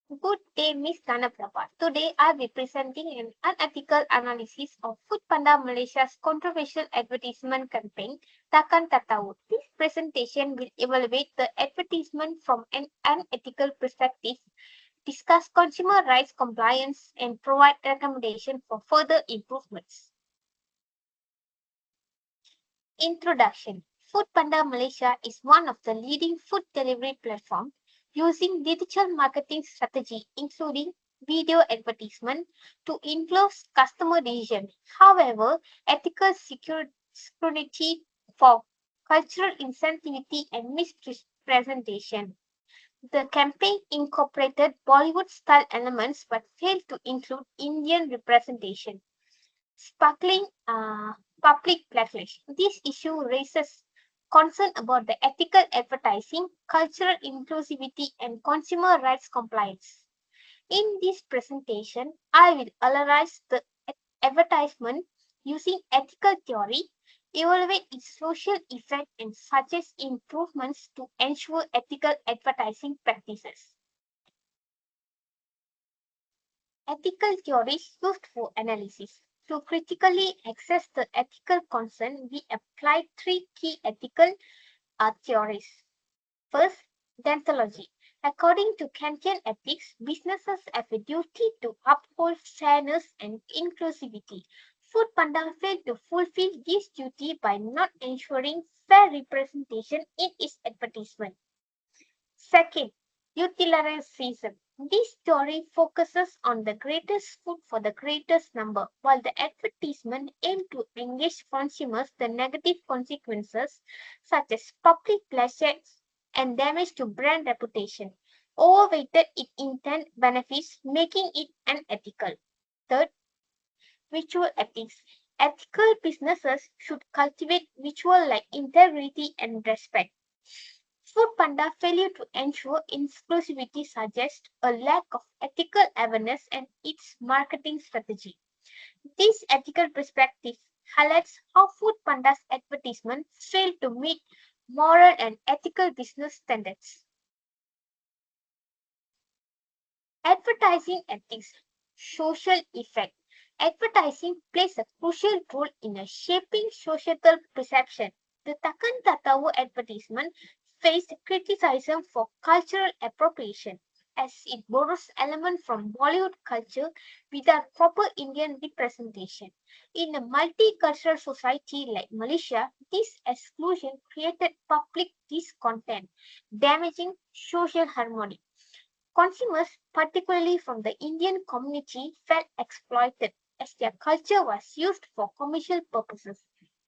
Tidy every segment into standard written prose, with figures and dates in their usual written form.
Good day, Miss Kanaprabha. Today, I'll be presenting an unethical analysis of Foodpanda Malaysia's controversial advertisement campaign, Takan Tatawu. This presentation will evaluate the advertisement from an unethical perspective, discuss consumer rights compliance, and provide recommendations for further improvements. Introduction. Foodpanda Malaysia is one of the leading food delivery platforms using digital marketing strategy including video advertisement to influence customer decision. However, ethical scrutiny for cultural insensitivity and misrepresentation. The campaign incorporated Bollywood style elements but failed to include Indian representation sparkling public backlash. This issue raises concern about the ethical advertising, cultural inclusivity, and consumer rights compliance. In this presentation, I will analyze the advertisement using ethical theory, evaluate its social effect, and suggest improvements to ensure ethical advertising practices. Ethical theories used for analysis. To critically assess the ethical concern, we apply three key ethical theories. First, deontology. According to Kantian ethics, businesses have a duty to uphold fairness and inclusivity. Foodpanda failed to fulfill this duty by not ensuring fair representation in its advertisement. Second, utilitarianism. This story focuses on the greatest food for the greatest number, while the advertisement aims to engage consumers the negative consequences such as public pleasure and damage to brand reputation. Overweighted its intent benefits, making it unethical. Third, visual ethics. Ethical businesses should cultivate visual like integrity and respect. Foodpanda failure to ensure inclusivity suggests a lack of ethical awareness and its marketing strategy. This ethical perspective highlights how Foodpanda's advertisement failed to meet moral and ethical business standards. Advertising ethics, social effect. Advertising plays a crucial role in shaping societal perception. The Takan Tatawu advertisement faced criticism for cultural appropriation as it borrows elements from Bollywood culture without proper Indian representation. In a multicultural society like Malaysia, this exclusion created public discontent, damaging social harmony. Consumers, particularly from the Indian community, felt exploited as their culture was used for commercial purposes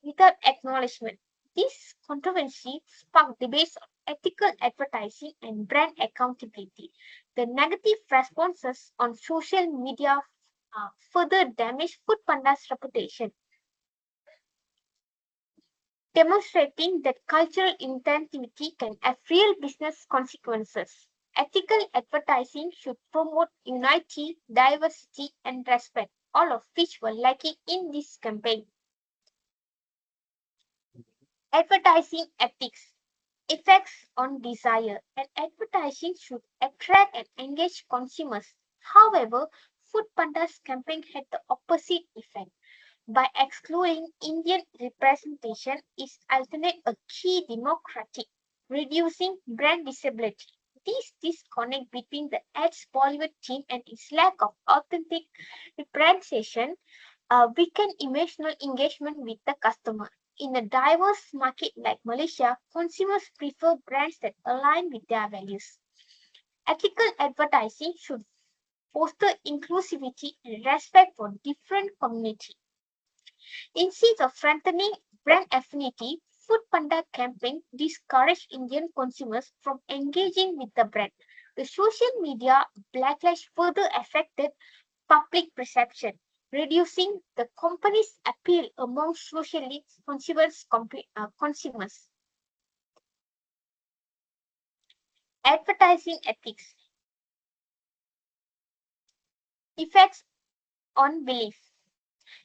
without acknowledgement. This controversy sparked debates on ethical advertising and brand accountability. The negative responses on social media further damaged Foodpanda's reputation, demonstrating that cultural intensity can have real business consequences. Ethical advertising should promote unity, diversity, and respect, all of which were lacking in this campaign. Advertising ethics. Effects on desire. And advertising should attract and engage consumers. However, Foodpanda's campaign had the opposite effect. By excluding Indian representation is alternate a key democratic, reducing brand visibility. This disconnect between the ad's Bollywood team and its lack of authentic representation weaken emotional engagement with the customer. In a diverse market like Malaysia, consumers prefer brands that align with their values. Ethical advertising should foster inclusivity and respect for different communities. Instead of strengthening brand affinity, Foodpanda campaign discouraged Indian consumers from engaging with the brand. The social media backlash further affected public perception, reducing the company's appeal among socially consumers. Advertising ethics effects on belief.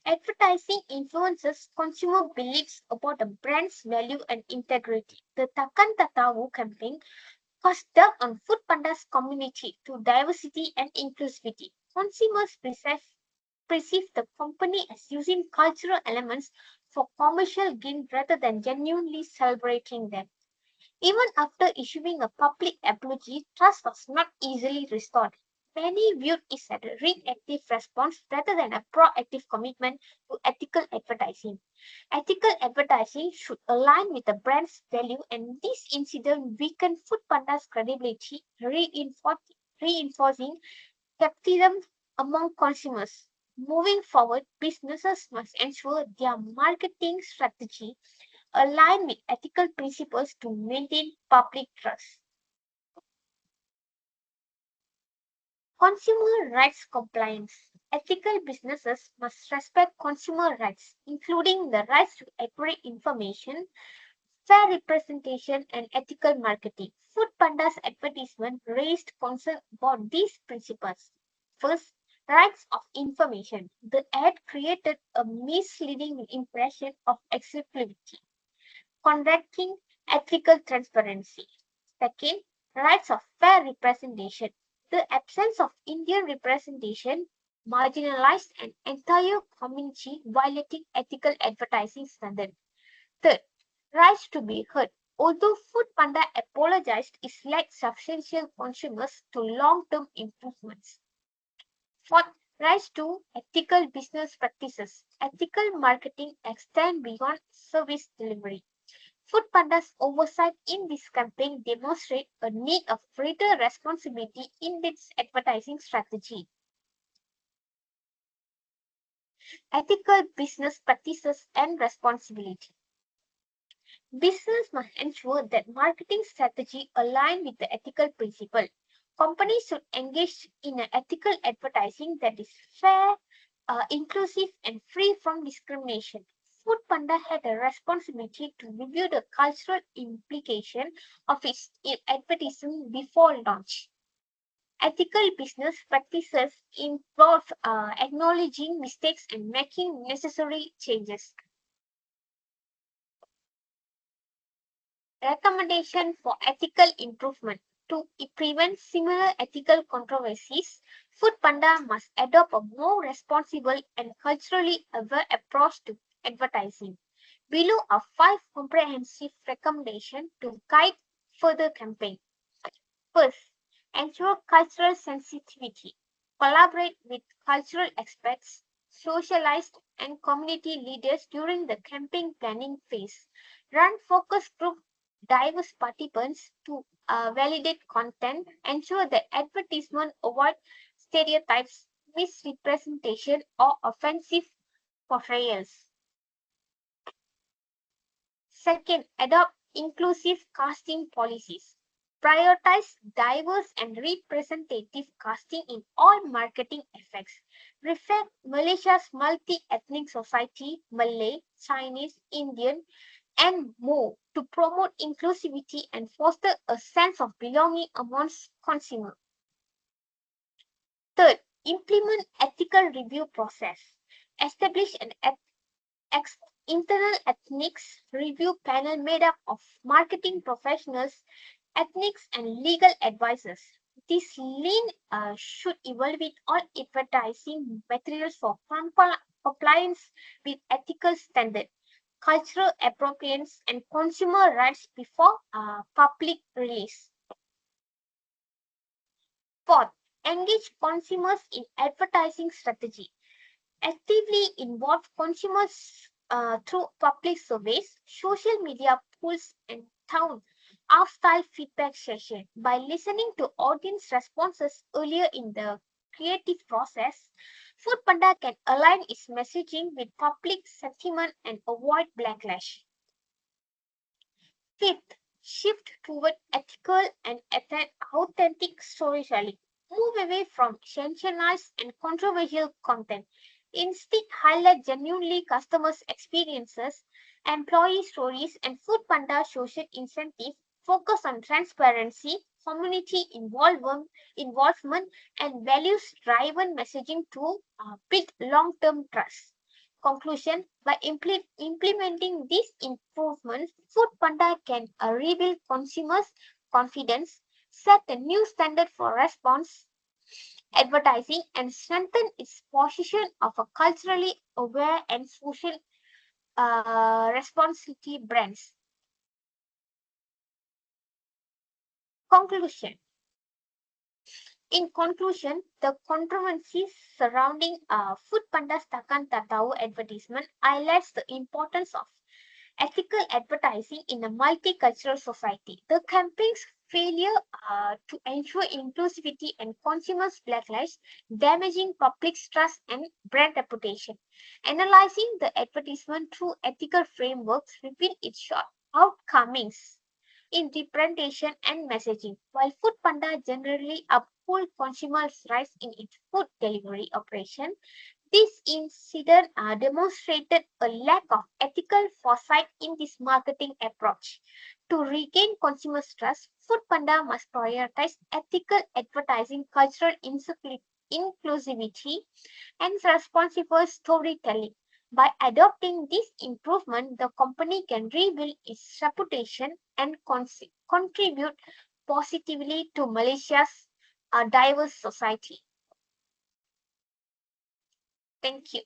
Advertising influences consumer beliefs about a brand's value and integrity. The Takan Tatawu campaign First, dug on Foodpanda's community to diversity and inclusivity. Consumers perceive the company as using cultural elements for commercial gain rather than genuinely celebrating them. Even after issuing a public apology, trust was not easily restored. Many viewed it as a reactive response rather than a proactive commitment to ethical advertising. Ethical advertising should align with the brand's value, and this incident weakened Foodpanda's credibility, reinforcing skepticism among consumers. Moving forward, businesses must ensure their marketing strategy align with ethical principles to maintain public trust. Consumer rights compliance. Ethical businesses must respect consumer rights, including the rights to accurate information, fair representation, and ethical marketing. Foodpanda's advertisement raised concern about these principles. First, rights of information. The ad created a misleading impression of exclusivity, conducting ethical transparency. Second, rights of fair representation. The absence of Indian representation marginalized an entire community, violating ethical advertising standards. Third, rights to be heard. Although Foodpanda apologized, it lacked substantial consumers to long-term improvements. Fourth, rights to ethical business practices. Ethical marketing extends beyond service delivery. Foodpanda's oversight in this campaign demonstrates a need of greater responsibility in its advertising strategy. Ethical business practices and responsibility. Business must ensure that marketing strategy align with the ethical principle. Companies should engage in an ethical advertising that is fair, inclusive, and free from discrimination. Foodpanda had a responsibility to review the cultural implication of its advertising before launch. Ethical business practices involve acknowledging mistakes and making necessary changes. Recommendation for ethical improvement. To prevent similar ethical controversies, Foodpanda must adopt a more responsible and culturally aware approach to advertising. Below are 5 comprehensive recommendations to guide further campaign. First, ensure cultural sensitivity. Collaborate with cultural experts, socialists, and community leaders during the campaign planning phase. Run focus group diverse participants to validate content. Ensure that advertisement avoid stereotypes, misrepresentation, or offensive portrayals. Second, adopt inclusive casting policies. Prioritize diverse and representative casting in all marketing efforts. Reflect Malaysia's multi-ethnic society, Malay, Chinese, Indian, and more to promote inclusivity and foster a sense of belonging amongst consumers. Third, implement ethical review process. Establish an internal ethics review panel made up of marketing professionals, ethics, and legal advisors. This lean should evaluate all advertising materials for compliance with ethical standards, cultural appropriateness, and consumer rights before public release. Fourth, engage consumers in advertising strategy. Actively involve consumers through public surveys, social media polls, and town style feedback session. By listening to audience responses earlier in the creative process, Foodpanda can align its messaging with public sentiment and avoid backlash. Fifth, shift toward ethical and authentic storytelling. Move away from sensationalized and controversial content. Instead, highlight genuinely customers' experiences, employee stories, and Foodpanda social incentives. Focus on transparency, community involvement, and values-driven messaging to build long-term trust. Conclusion: by implementing these improvements, Foodpanda can rebuild consumers' confidence, set a new standard for response advertising and strengthen its position of a culturally aware and social responsibility brands. Conclusion. In conclusion, the controversies surrounding Foodpanda's Takkan Tak Tahu advertisement highlights the importance of ethical advertising in a multicultural society. The campaign's failure to ensure inclusivity and consumers' backlight, damaging public trust and brand reputation. Analyzing the advertisement through ethical frameworks reveal its shortcomings in representation and messaging. While Foodpanda generally uphold consumers' rights in its food delivery operation, this incident demonstrated a lack of ethical foresight in this marketing approach. To regain consumers' trust, Foodpanda must prioritize ethical advertising, cultural inclusivity, and responsible storytelling. By adopting this improvement, the company can rebuild its reputation and contribute positively to Malaysia's diverse society. Thank you.